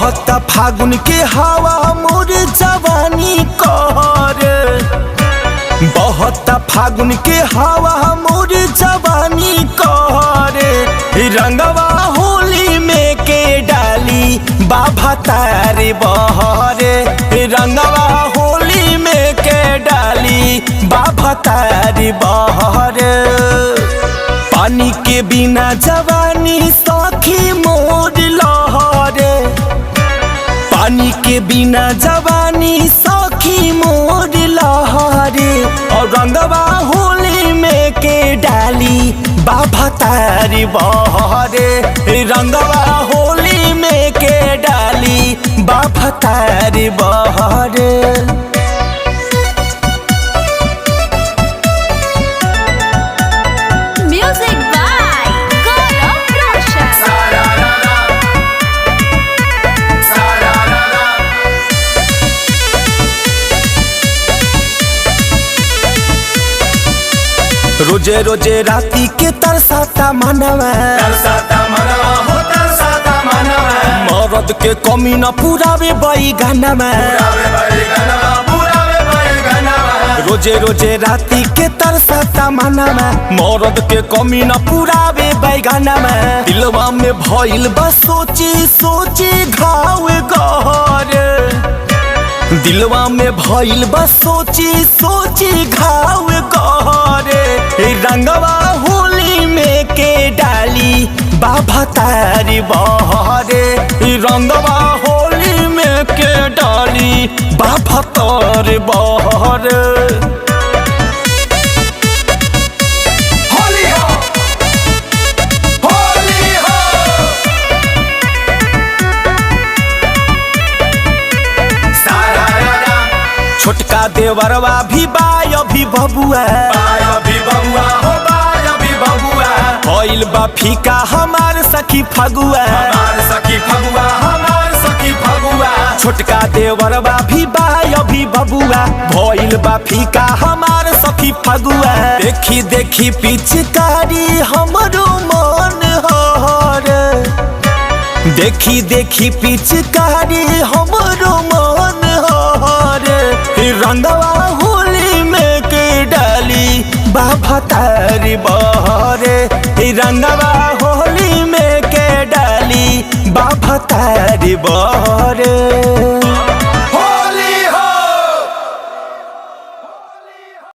बहुत फागुन के हवा मोर जवानी कहर, बहुत फागुन के हवा मोर जवानी कहर। रंगवा होली में के डाली बाबा तारे बहरे, रंगवा होली में के डाली बाबा तारे बहरे। पानी के बिना जवानी सखी मोर लहरे, पानी के बिना जवानी सखी मोर लहरे। और रंगवा होली में के डाली बाबा तारी बहरे, रंगवा होली में के डाली बाबा तारी बहरे। रोजे रोजे राती के तरसाता मनवा, मरद के कमी न पुरावे बैगनवा। रोजे रोजे राती के तरसाता मनवा, मरद के कमी न पुरावे बैगनवा। दिलवा में भइल बा सोची सोची घाव गहर, दिलवा में भइल बा सोची सोची घाव गहर। रंगवा होली में के डाली बाबा तारी बहरे, रंगवा होली में के डाली बाबा तारी बहरे। छोटका देवरवा भी बाय भी बबुआ, भइल बा फीका हमार सखी फगुआ। छोटका देवरवा भी बाय भी बबुआ, भइल बा फीका हमार सखी फगुआ। देखी देखी पिचकारी हमरो मन हर, देखी देखी पिचकारी हमरो मन हर। रंगवा होली में के डाली बाबा तारी बहरे, रंगवा होली में के डाली बाबा तारी बहरे।